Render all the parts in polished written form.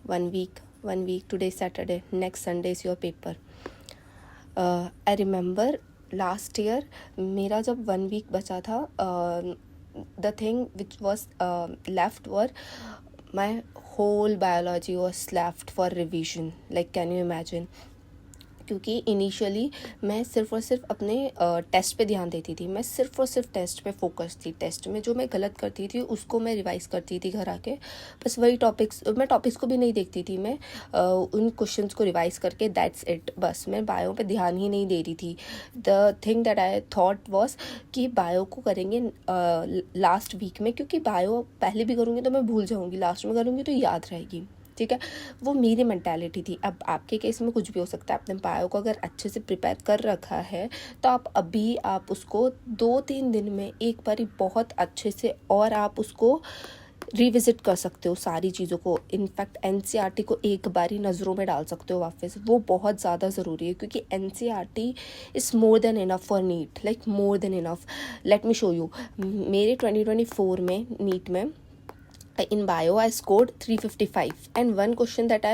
one week, today Saturday, next Sunday is your paper. I remember last year मेरा जब 1 week बचा था, the thing which was left were my whole biology was left for revision. Like, can you imagine? क्योंकि initially मैं सिर्फ और सिर्फ अपने टेस्ट पे ध्यान देती थी, मैं सिर्फ और सिर्फ टेस्ट पे फोकस थी. टेस्ट में जो मैं गलत करती थी उसको मैं रिवाइज करती थी घर आके, बस वही टॉपिक्स, मैं टॉपिक्स को भी नहीं देखती थी, मैं उन क्वेश्चंस को रिवाइज करके दैट्स इट, बस मैं बायो पे ध्यान ही नहीं दे रही थी. The thing that I thought was कि बायो को करेंगे लास्ट वीक में, क्योंकि बायो पहले भी करूँगी तो मैं भूल जाऊँगी, लास्ट में करूँगी तो याद रहेगी. ठीक है, वो मेरी मेंटालिटी थी. अब आपके केस में कुछ भी हो सकता है. आपने बायो को अगर अच्छे से प्रिपेयर कर रखा है तो आप उसको 2-3 दिन में एक बार बहुत अच्छे से, और आप उसको रिविजिट कर सकते हो सारी चीज़ों को. इनफैक्ट एनसीईआरटी को एक बार ही नज़रों में डाल सकते हो वापस. वो बहुत ज़्यादा ज़रूरी है, क्योंकि NCERT is more than enough for NEET, like more than enough. Let me show you. मेरे 2024 में नीट में in bio I scored 355, and one question that I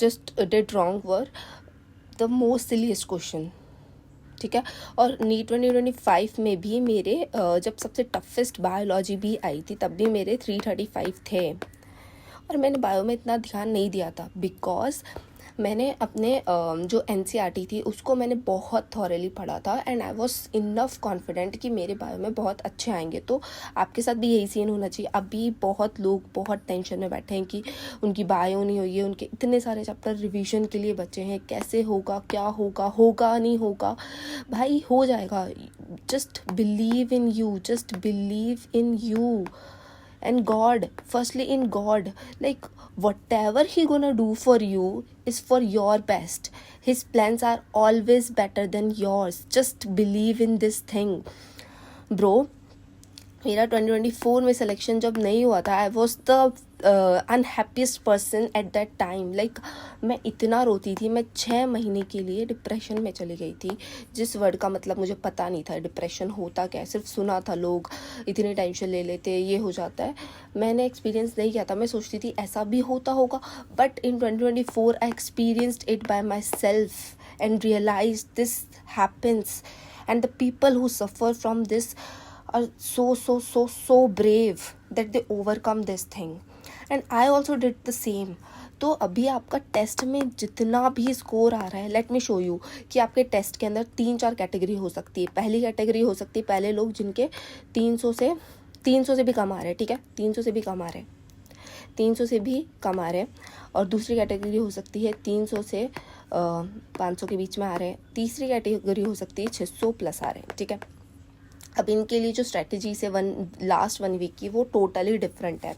just did wrong were the most silliest question. ठीक है, और NEET 2025 में भी मेरे जब सबसे टफेस्ट बायोलॉजी भी आई थी तब भी मेरे 335 थे, और मैंने बायो में इतना ध्यान नहीं दिया था बिकॉज मैंने अपने जो एनसीईआरटी थी उसको मैंने बहुत थॉरली पढ़ा था, and I was enough confident कि मेरे बायो में बहुत अच्छे आएंगे. तो आपके साथ भी यही सीन होना चाहिए. अभी बहुत लोग बहुत टेंशन में बैठे हैं कि उनकी बायो नहीं हुई है, उनके इतने सारे चैप्टर रिवीजन के लिए बचे हैं, कैसे होगा, क्या होगा, होगा नहीं होगा. भाई हो जाएगा. Just believe in you, just believe in you and God, firstly in God. Like, whatever he gonna do for you is for your best. His plans are always better than yours. Just believe in this thing, bro. मेरा 2024 में selection जब नहीं हुआ था, I was the unhappiest person at that time. Like, मैं इतना रोती थी. मैं 6 महीने के लिए डिप्रेशन में चली गई थी, जिस वर्ड का मतलब मुझे पता नहीं था. डिप्रेशन होता क्या है, सिर्फ सुना था, लोग इतनी टेंशन ले लेते, ये हो जाता है. मैंने एक्सपीरियंस नहीं किया था. मैं सोचती थी ऐसा भी होता होगा, but in 2024 I experienced it by myself and realise this happens, and the people who suffer from this are so brave that they overcome this thing, and I also did the same. तो अभी आपका test में जितना भी score आ रहा है, late me show you कि आपके टेस्ट के अंदर 3-4 कैटेगरी हो सकती है. पहली कैटेगरी हो सकती है पहले लोग जिनके 300 से भी कम आ रहे हैं. ठीक है, 300 से भी कम आ रहे हैं, 300 से भी कम आ रहे हैं. और दूसरी कैटेगरी हो सकती है 300 से 500 के बीच में आ रहे हैं. तीसरी कैटेगरी हो सकती है 600 प्लस आ रहे हैं. ठीक है, अब इनके लिए जो स्ट्रैटेजी से लास्ट 1 वीक की वो टोटली डिफरेंट है.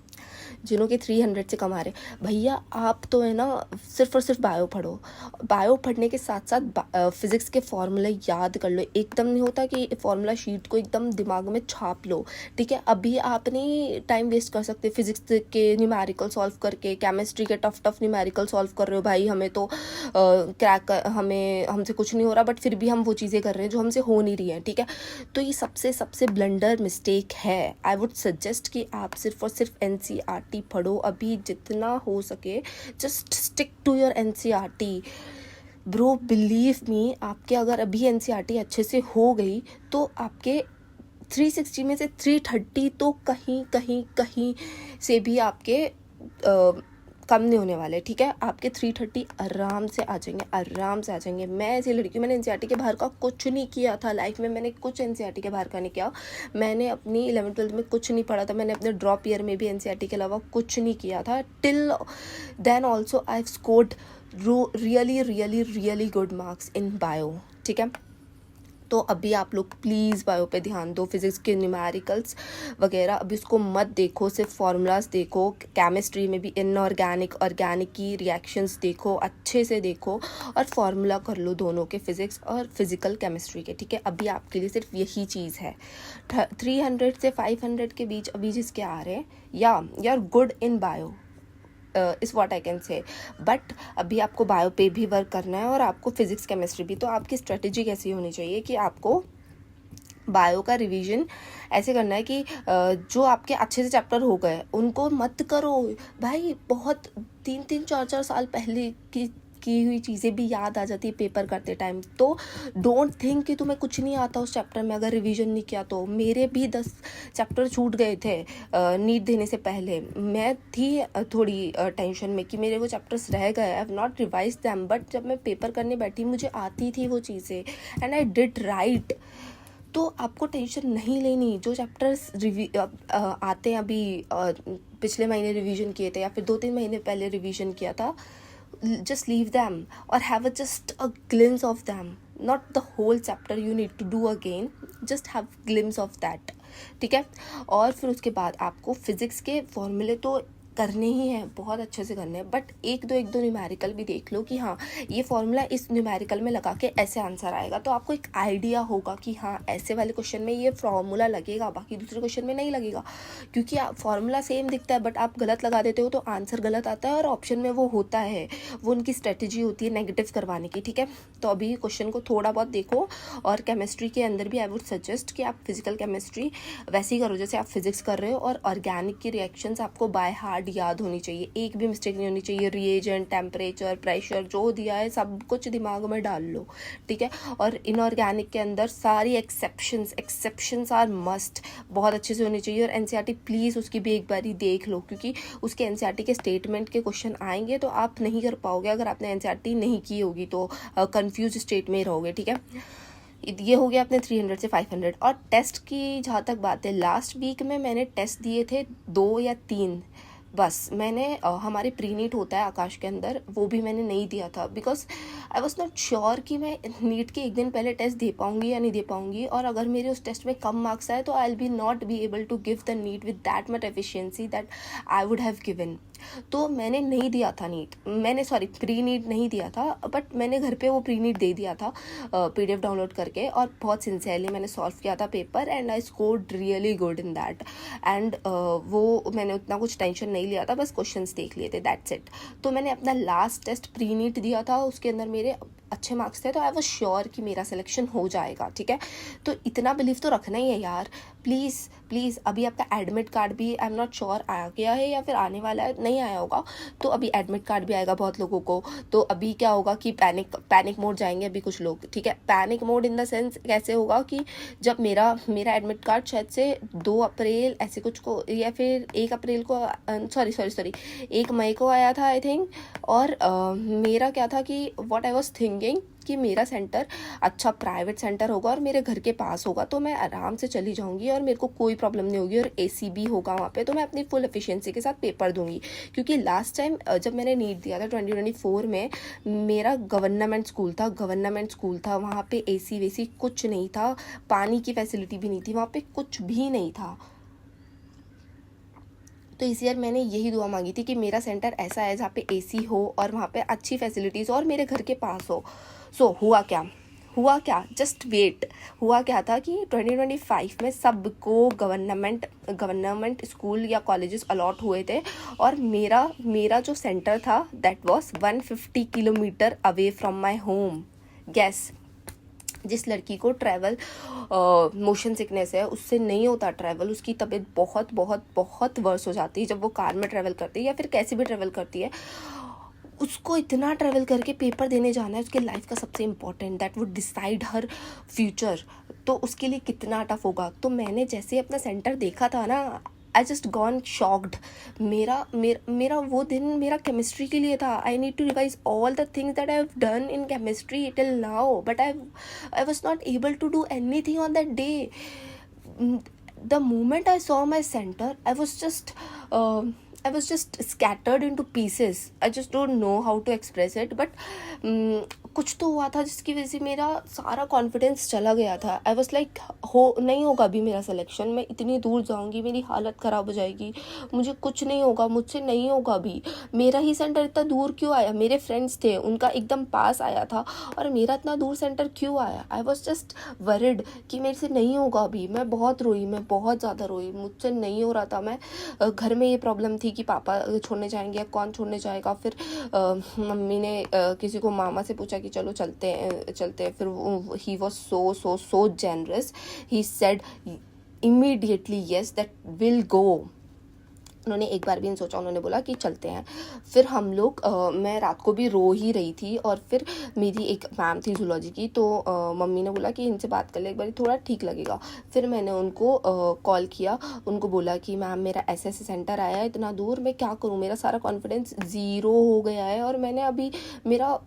जिन्हों के 300 से कम आ रहे, भैया आप तो है ना सिर्फ और सिर्फ बायो पढ़ो. बायो पढ़ने के साथ साथ फिज़िक्स के फॉर्मूला याद कर लो. एकदम नहीं होता कि फॉर्मूला शीट को एकदम दिमाग में छाप लो. ठीक है, अभी आप नहीं टाइम वेस्ट कर सकते फिज़िक्स के न्यूमेरिकल सॉल्व करके, केमिस्ट्री के टफ न्यूमेरिकल सॉल्व कर रहे हो. भाई हमें तो हमसे कुछ नहीं हो रहा, बट फिर भी हम वो चीज़ें कर रहे हैं जो हमसे हो नहीं रही हैं. ठीक है, तो ये सबसे ब्लंडर मिस्टेक है. आई वुड सजेस्ट कि आप सिर्फ और सिर्फ एनसीईआरटी पढ़ो अभी जितना हो सके. Just stick to your NCERT bro. Believe me, आपके अगर अभी एनसीईआरटी अच्छे से हो गई तो आपके 360 में से 330 तो कहीं से भी आपके कम नहीं होने वाले. ठीक है, आपके 330 आराम से आ जाएंगे. मैं ऐसी लड़की, मैंने एनसीईआरटी के बाहर का कुछ नहीं किया था लाइफ में. मैंने कुछ एनसीईआरटी के बाहर का नहीं किया. मैंने अपनी 11th-12th में कुछ नहीं पढ़ा था. मैंने अपने ड्रॉप ईयर में भी एनसीईआरटी के अलावा कुछ नहीं किया था. Till then also I have scored really good marks in bio. ठीक है, तो अभी आप लोग प्लीज़ बायो पे ध्यान दो. फिज़िक्स के न्यूमेरिकल्स वगैरह अभी उसको मत देखो, सिर्फ फार्मूलाज देखो. केमिस्ट्री में भी इनऑर्गेनिक ऑर्गेनिक की रिएक्शंस देखो, अच्छे से देखो, और फार्मूला कर लो दोनों के, फिज़िक्स और फिज़िकल केमिस्ट्री के. ठीक है, अभी आपके लिए सिर्फ यही चीज़ है. 300 से 500 के बीच अभी जिसके आ रहे हैं, या you are good in bio is what I can say. But अभी आपको बायो पे भी वर्क करना है और आपको फिज़िक्स केमिस्ट्री भी. तो आपकी स्ट्रेटेजी कैसी होनी चाहिए कि आपको बायो का रिवीजन ऐसे करना है कि जो आपके अच्छे से चैप्टर हो गए उनको मत करो भाई, बहुत 3-4 साल पहले की हुई चीज़ें भी याद आ जाती है पेपर करते टाइम। तो डोंट थिंक कि तुम्हें कुछ नहीं आता उस चैप्टर में अगर रिवीजन नहीं किया तो। मेरे भी 10 चैप्टर छूट गए थे नीट देने से पहले। मैं थी थोड़ी टेंशन में कि मेरे वो चैप्टर्स रह गए, I have not revise them, but जब मैं पेपर करने बैठी मुझे आती थी वो चीज़ें एंड आई डिड राइट। तो आपको टेंशन नहीं लेनी। जो चैप्टर्स आते हैं अभी पिछले महीने रिवीजन किए थे या फिर 2-3 महीने पहले रिवीजन किया था, just leave them or have just a glimpse of them, not the whole chapter you need to do again, just have glimpse of that, ठीक है। और फिर उसके बाद आपको फिजिक्स के फॉर्मूले तो करने ही हैं, बहुत अच्छे से करने हैं, बट एक दो न्यूमेरिकल भी देख लो कि हाँ ये फॉर्मूला इस न्यूमेरिकल में लगा के ऐसे आंसर आएगा, तो आपको एक आइडिया होगा कि हाँ ऐसे वाले क्वेश्चन में ये फॉर्मूला लगेगा, बाकी दूसरे क्वेश्चन में नहीं लगेगा। क्योंकि फॉर्मूला सेम दिखता है बट आप गलत लगा देते हो तो आंसर गलत आता है और ऑप्शन में वो होता है, वो उनकी स्ट्रेटेजी होती है नेगेटिव करवाने की, ठीक है। तो अभी क्वेश्चन को थोड़ा बहुत देखो। और केमिस्ट्री के अंदर भी आई वुड सजेस्ट कि आप फिजिकल केमिस्ट्री वैसे ही करो जैसे आप फिजिक्स कर रहे हो, और ऑर्गेनिक की रिएक्शंस आपको बाय हार्ट याद होनी चाहिए, एक भी मिस्टेक नहीं होनी चाहिए। रिएजेंट, टेम्परेचर, प्रेशर जो दिया है सब कुछ दिमाग में डाल लो, ठीक है। और इनऑर्गेनिक के अंदर सारी एक्सेप्शंस आर मस्ट, बहुत अच्छे से होनी चाहिए। और एनसीईआरटी प्लीज़ उसकी भी एक बारी देख लो, क्योंकि उसके एनसीईआरटी के स्टेटमेंट के क्वेश्चन आएंगे तो आप नहीं कर पाओगे अगर आपने एनसीईआरटी नहीं की होगी, तो कंफ्यूज स्टेट में रहोगे, ठीक है। ये हो गया अपने 300 से 500। और टेस्ट की जहाँ तक बात है, लास्ट वीक में मैंने टेस्ट दिए थे 2 या 3 बस। मैंने हमारे प्री नीट होता है आकाश के अंदर, वो भी मैंने नहीं दिया था because I was not sure कि मैं नीट के एक दिन पहले टेस्ट दे पाऊंगी या नहीं दे पाऊंगी, और अगर मेरे उस टेस्ट में कम मार्क्स आए तो I will be not be able to give the NEET with that much efficiency that I would have given. तो मैंने नहीं दिया था नीट, मैंने प्री नीट नहीं दिया था, बट मैंने घर पे वो प्री नीट दे दिया था PDF डाउनलोड करके, और बहुत सिंसियरली मैंने सॉल्व किया था paper and I scored really good in that. And वो मैंने उतना कुछ टेंशन नहीं लिया था, बस क्वेश्चंस देख लिए थे, दैट्स इट। तो मैंने अपना लास्ट टेस्ट प्री नीट दिया था, उसके अंदर मेरे अच्छे मार्क्स थे, तो आई वॉज श्योर कि मेरा सिलेक्शन हो जाएगा, ठीक है। तो इतना बिलीव तो रखना ही है यार, प्लीज़। अभी आपका एडमिट कार्ड भी आई एम नॉट श्योर आ गया है या फिर आने वाला है, नहीं आया होगा, तो अभी एडमिट कार्ड भी आएगा बहुत लोगों को। तो अभी क्या होगा कि पैनिक मोड जाएंगे अभी कुछ लोग, ठीक है। Panic mode in the sense कैसे होगा कि जब मेरा एडमिट कार्ड शायद से 2 अप्रैल ऐसे कुछ को या फिर 1 अप्रैल को, सॉरी 1 मई को आया था आई थिंक। और मेरा क्या था कि व्हाट आई वाज थिंकिंग कि मेरा सेंटर अच्छा प्राइवेट सेंटर होगा और मेरे घर के पास होगा, तो मैं आराम से चली जाऊंगी और मेरे को कोई प्रॉब्लम नहीं होगी, और AC भी होगा वहाँ पे, तो मैं अपनी फुल एफिशिएंसी के साथ पेपर दूंगी। क्योंकि लास्ट टाइम जब मैंने नीट दिया था 2024 में, मेरा गवर्नमेंट स्कूल था, वहाँ पे AC वेसी कुछ नहीं था, पानी की फैसिलिटी भी नहीं थी, वहाँ पे कुछ भी नहीं था। तो इस ईयर मैंने यही दुआ मांगी थी कि मेरा सेंटर ऐसा है जहाँ पे AC हो और वहाँ पे अच्छी फैसिलिटीज़ और मेरे घर के पास हो। सो हुआ क्या, जस्ट वेट। हुआ क्या था कि 2025 में सबको गवर्नमेंट स्कूल या कॉलेजेस अलॉट हुए थे, और मेरा जो सेंटर था that was 150 kilometre away from my home. Guess, जिस लड़की को ट्रैवल मोशन सिकनेस है उससे नहीं होता ट्रैवल, उसकी तबीयत बहुत बहुत बहुत वर्स हो जाती है जब वो कार में ट्रैवल करती है या फिर कैसे भी ट्रैवल करती है, उसको इतना ट्रैवल करके पेपर देने जाना है, उसके लाइफ का सबसे important, that would decide her future, तो उसके लिए कितना टफ होगा। तो मैंने जैसे अपना सेंटर देखा था ना, आई जस्ट गॉन शॉक्ड। मेरा वो दिन मेरा केमिस्ट्री के लिए था। I need to revise all the things that I have done in chemistry till now, but I was not able to do anything on that day. The moment I saw my center, I was just scattered into pieces. I just don't know how to express it, but कुछ तो हुआ था जिसकी वजह से मेरा सारा confidence चला गया था। आई वॉज लाइक नहीं होगा अभी मेरा सिलेक्शन, मैं इतनी दूर जाऊंगी, मेरी हालत ख़राब हो जाएगी, मुझे कुछ नहीं होगा, मुझसे नहीं होगा अभी। मेरा ही सेंटर इतना दूर क्यों आया? मेरे फ्रेंड्स थे, उनका एकदम पास आया था, और मेरा इतना दूर सेंटर क्यों आया? आई वॉज जस्ट वरिड कि मेरे से नहीं होगा अभी। मैं बहुत रोई, मैं बहुत ज़्यादा रोई, मुझसे नहीं हो रहा था। मैं घर में ये प्रॉब्लम थी कि पापा छोड़ने जाएंगे या कौन छोड़ने जाएगा। फिर मम्मी ने किसी को मामा से पूछा कि कि चलो चलते हैं। फिर he was so generous, he said immediately yes that will go. उन्होंने एक बार भी नहीं सोचा, उन्होंने बोला कि चलते हैं। फिर हम लोग मैं रात को भी रो ही रही थी, और फिर मेरी एक मैम थी जूलॉजी की, तो मम्मी ने बोला कि इनसे बात कर ले एक बार, थोड़ा ठीक लगेगा। फिर मैंने उनको कॉल किया, उनको बोला कि मैम मेरा ऐसे सेंटर आया है इतना दूर, मैं क्या करूँ, मेरा सारा कॉन्फिडेंस ज़ीरो हो गया है, और मैंने अभी मेरा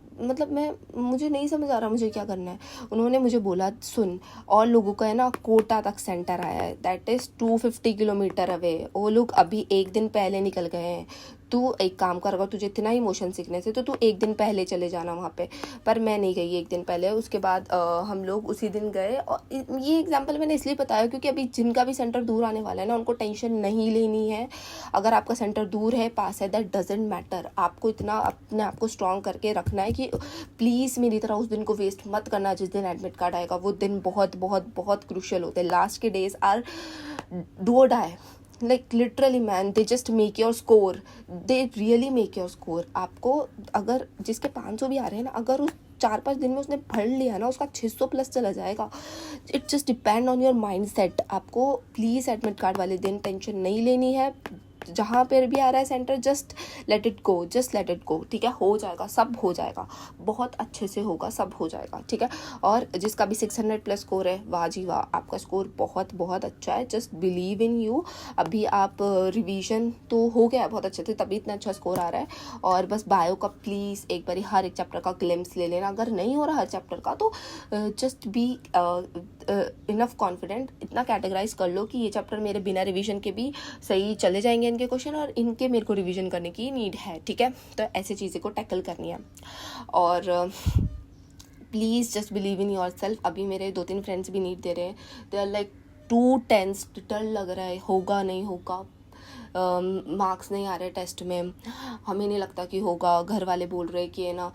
मुझे नहीं समझ आ रहा मुझे क्या करना है। उन्होंने मुझे बोला सुन, और लोगों का है ना कोटा तक सेंटर आया है, दैट इज़ 250 किलोमीटर अवे, वो लोग अभी एक दिन पहले निकल गए हैं। तू एक काम कर, अगर तुझे इतना ही मोशन सिकनेस है तो तू एक दिन पहले चले जाना वहाँ पे। पर मैं नहीं गई एक दिन पहले। उसके बाद हम लोग उसी दिन गए। और ये एग्जांपल मैंने इसलिए बताया क्योंकि अभी जिनका भी सेंटर दूर आने वाला है ना, उनको टेंशन नहीं लेनी है। अगर आपका सेंटर दूर है, पास है, दैट डजेंट मैटर। आपको इतना अपने आप को स्ट्रॉन्ग करके रखना है कि प्लीज़ मेरी तरह उस दिन को वेस्ट मत करना जिस दिन एडमिट कार्ड आएगा। वो दिन बहुत बहुत बहुत क्रूशियल होते हैं। लास्ट के डेज आर डू और die, like literally man, they just make your score, they really make your score। आपको अगर जिसके 500 भी आ रहे हैं ना, अगर उस 4-5 दिन में उसने पढ़ लिया ना, उसका 600 प्लस चला जाएगा। It just depend on your mind set. आपको प्लीज़ एडमिट कार्ड वाले दिन टेंशन नहीं लेनी है। जहाँ पर भी आ रहा है centre, just let it go, just let it go, ठीक है। हो जाएगा, सब हो जाएगा, बहुत अच्छे से होगा, सब हो जाएगा, ठीक है। और जिसका भी 600 प्लस स्कोर है, वाह जी वाह, आपका स्कोर बहुत बहुत अच्छा है। Just believe in you. अभी आप रिवीजन तो हो गया है बहुत अच्छे से, तभी इतना अच्छा स्कोर आ रहा है। और बस बायो का प्लीज़ एक बार हर एक चैप्टर का ग्लिम्स ले लेना। अगर नहीं हो रहा हर चैप्टर का तो जस्ट बी इनफ कॉन्फिडेंट, इतना कैटेगराइज कर लो कि ये चैप्टर मेरे बिना रिवीजन के भी सही चले जाएंगे इनके क्वेश्चन, और इनके मेरे को रिवीजन करने की नीड है, ठीक है। तो ऐसी चीज़ें को टैकल करनी है। और please just believe in yourself. अभी मेरे 2-3 फ्रेंड्स भी नीट दे रहे हैं, they are like too tense, डर लग रहा है होगा नहीं होगा, मार्क्स नहीं आ रहे टेस्ट में, हमें नहीं लगता कि होगा, घर वाले बोल रहे कि है ना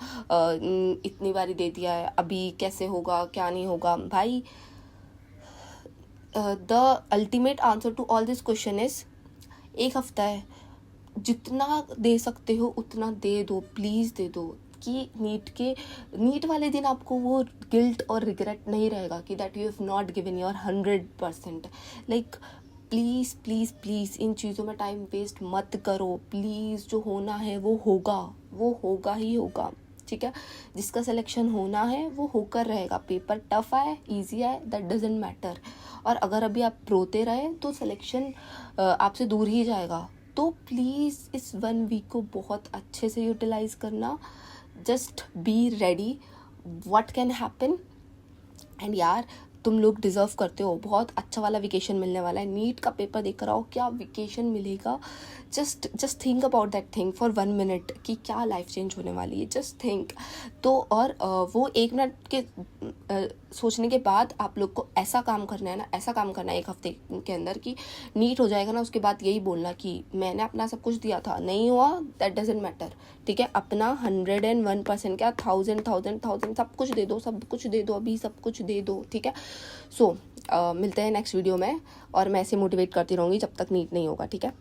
इतनी बारी दे दिया है, अभी कैसे होगा, क्या नहीं होगा। भाई the ultimate answer to all this question is, एक हफ्ता है, जितना दे सकते हो उतना दे दो, प्लीज़ दे दो। कि नीट वाले दिन आपको वो गिल्ट और रिग्रेट नहीं रहेगा कि that you have not given your 100%। Like please please please इन चीज़ों में टाइम वेस्ट मत करो। प्लीज़ जो होना है वो होगा, वो होगा ही होगा, ठीक है। जिसका सिलेक्शन होना है वो होकर रहेगा। पेपर टफ आए ईजी आए, दैट डजेंट मैटर। और अगर अभी आप रोते रहे तो सिलेक्शन आपसे दूर ही जाएगा। तो प्लीज़ इस 1 वीक को बहुत अच्छे से यूटिलाइज करना। Just be ready what can happen. And यार तुम लोग डिज़र्व करते हो, बहुत अच्छा वाला वेकेशन मिलने वाला है। नीट का पेपर देख कर आओ, क्या वेकेशन मिलेगा। Just think about that thing for 1 minute कि क्या लाइफ चेंज होने वाली है। Just think. तो और वो 1 मिनट के सोचने के बाद आप लोग को ऐसा काम करना है ना, ऐसा काम करना है 1 हफ्ते के अंदर कि नीट हो जाएगा ना, उसके बाद यही बोलना कि मैंने अपना सब कुछ दिया था, नहीं हुआ दैट डजेंट मैटर, ठीक है। अपना 101% क्या 1000 सब कुछ दे दो, सब कुछ दे दो, अभी सब कुछ दे दो, ठीक है। सो मिलते हैं नेक्स्ट वीडियो में, और मैं ऐसे मोटिवेट करती रहूँगी जब तक नीट नहीं होगा, ठीक है।